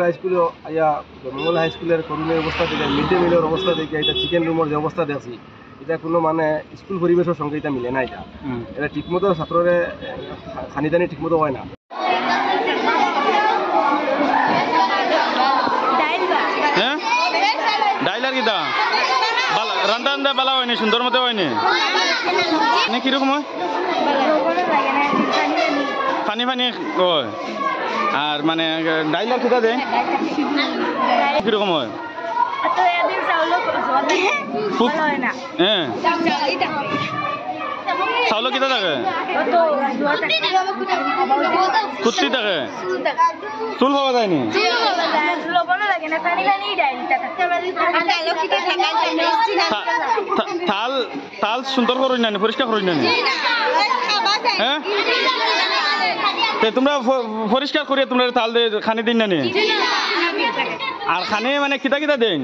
High স্কুলে আইয়া মঙ্গল high স্কুলের করুণের অবস্থা থেকে মিড ডে মিলের অবস্থা থেকে এটা চিকেন রুমের যে অবস্থা দেখছি এটা কোনো মানে স্কুল পরিবেশের সঙ্গে এটা মিলে না। এটা ঠিকমতো ছাত্ররে খানিদানি ঠিকমতো হয় না। হ্যাঁ ডাইল আর কিতা রান্না রান্না বালা হয়নি সুন্দর মতো হয়নি মানে কিরকম হয় পানি পানি হয় আর মানে ডাইল আর কিতা দেয় কিরকম হয় হ্যাঁ চাউল কিতা থাকে কুত্তি থাকে চুল পাওয়া যায়নি থাল থাল সুন্দর করুন না পরিষ্কার করুন না হ্যাঁ তোমরা পরিষ্কার করিয়া তোমরা থাল খানি দিন না আর খানি মানে কিতা কিতা দেন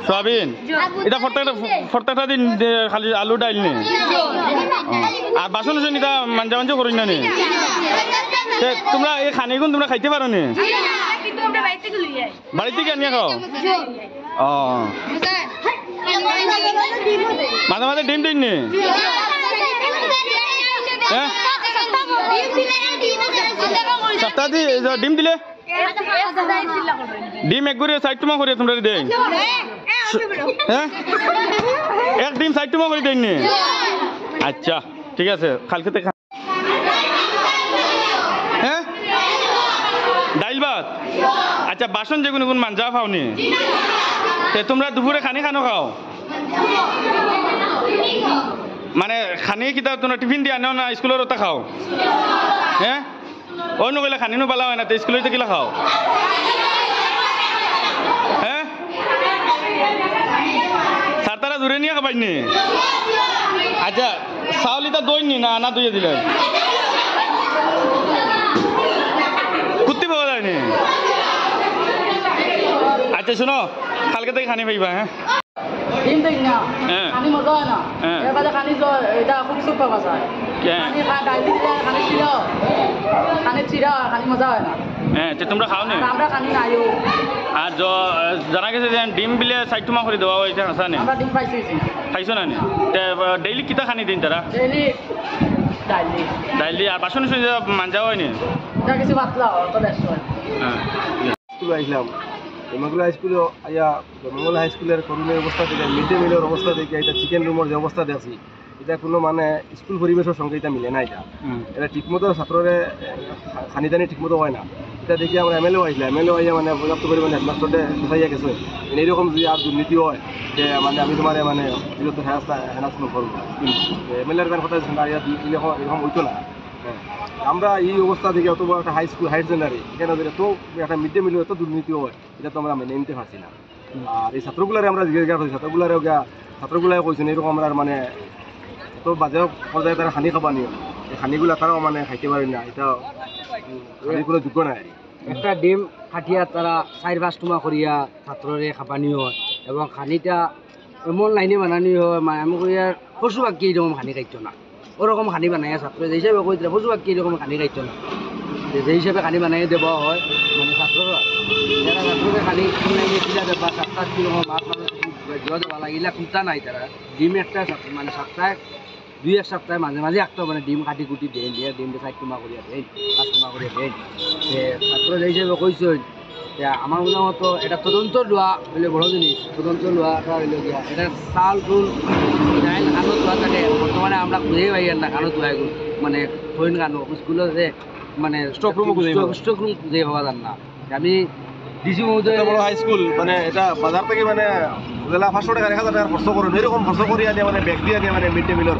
সোয়াবিন এটা প্রত্যেকটা দিন খালি আলু ডাইল নে আর বাসন আছে এটা মাঞ্জা মাঞ্জা করি না তোমরা এই খানিগুন তোমরা খাইতে পারো নি বাড়ি থেকে আনিয়া খাও ও মাঝে মাঝে ডিম দিন নি সপ্তাহ ডিম দিলে ডিম এক করে সাইড টুমা করে তোমরা দেন হ্যাঁ এক ডিম সাইড টুমা করে দেন নি আচ্ছা ঠিক আছে কালকে হ্যাঁ ডাইল ভাত আচ্ছা বাসন যে কোনো কোন মাঞ্জা খাওনি তোমরা দুপুরে খানি খানো খাও মানে খানি কিতা তোমরা টিফিন দিয়ে আনো না স্কুলের ওটা খাও হ্যাঁ অন্য কইলে খানিনো পালা হয় না তো স্কুলে কিলা খাও হ্যাঁ স্যার তারা দূরে নিয়ে খাবাইনি আচ্ছা চাউলিটা দই নি না আনা দইয়ে দিলেন কুত্তি পাওয়া যায়নি আচ্ছা শোনো কালকে থেকে খানি পাইবা হ্যাঁ ডিম দেই না খানি মজা হয় না এর বাদে খানি এটা খুব সুপ পাওয়া যায় খানি ডাল দিলে খানি চিরা খানি মজা হয় না হ্যাঁ তোমরা খাও নি আমরা খানি নাইও আর জানা গেছে যে ডিম বিলে সাইড টুমা করে দেওয়া হয়েছে হাসা নি আমরা ডিম পাইছি খাইছো না নি ডেইলি কিতা খানি দিন তারা ডেইলি ডাইলি আর বাসন মাঞ্জা হয়নি এটা কিছু পাতলা অত ব্যস্ত হয় স্কুলে আসলাম মঙ্গল হাই স্কুলে আইয়া মঙ্গল হাই স্কুলের করুণের অবস্থা থেকে মিড ডে মিলের অবস্থা থেকে এটা চিকেন রুমের যে অবস্থা দেখছি এটা কোনো মানে স্কুল পরিবেশের সঙ্গে এটা মিলে না। এটা ঠিকমতো ছাত্ররে খানিদানি ঠিকমতো হয় না। এটা দেখি আমরা এমএলএ আইসলাম এমএলএ আইয়া মানে পর্যাপ্ত পরিমাণে হেডমাস্টারটে কোথায় গেছে এইরকম যদি আর দুর্নীতি হয় যে মানে আমি তোমার মানে বিরত হেনাস্ত করবো এমএলএর গান কথা এরকম হইতো না। আমরা এই অবস্থা থেকে অত বড় একটা হাই স্কুল হায়ার সেকেন্ডারি এখানে তো একটা মিড ডে মিলে এত দুর্নীতি হয় এটা তো আমরা মেনে নিতে পারছি না। আর এই ছাত্রগুলারে আমরা জিজ্ঞাসা করছি ছাত্রগুলাই কইছেন এরকম আমরা মানে এত বাজে পর্যায়ে তারা খানি খাবা নিয়ে এই খানিগুলা তারাও মানে খাইতে পারে না। এটা কোনো যোগ্য নাই। একটা ডিম কাটিয়া তারা 4-5 টুমা করিয়া ছাত্ররে খাবানি হয় এবং খানিটা এমন লাইনে বানানি হয় মানে আমি কই আর পশু পাখি এরকম খানি খাইতো না ওরকম খানি বানাইয়া ছাত্র যে হিসাবে কই পশু পাখি এরকম খানি খাইতো না যে হিসাবে খানি বানাই দেওয়া হয় মানে ছাত্ররা যারা ছাত্রকে খানি কিনা দেবা 7-8 কিলো মাছ দেওয়া দেওয়া লাগিলা কুটা নাই তারা ডিম একটা মানে সপ্তাহে 2-1 সপ্তাহে মাঝে মাঝে একটা মানে ডিম কাটি কুটি দেন দিয়ে ডিম 4 টুমা করিয়া দেন 5 টুমা করিয়া দেন ছাত্র যে হিসাবে কইছেন আমার মনে মতো এটা তদন্ত লোৱা বলে বড় জিনিস তদন্ত লোৱাটা হইল গিয়া এটা চাল ফুল ডাইল খানো লোৱা থাকে বর্তমানে আমরা খুঁজেই পাই না খানো ধোয়া মানে থইন খানো স্কুলে যে মানে স্টক রুম খুঁজে পাওয়া যান না। আমি ডিসি মহোদয় বড় হাই স্কুল মানে এটা বাজার থেকে মানে 500 টাকা 1000 টাকা খরচ করুন এরকম খরচ করিয়া দিয়ে মানে ব্যাগ দিয়ে দিয়ে মানে মিড ডে মিলের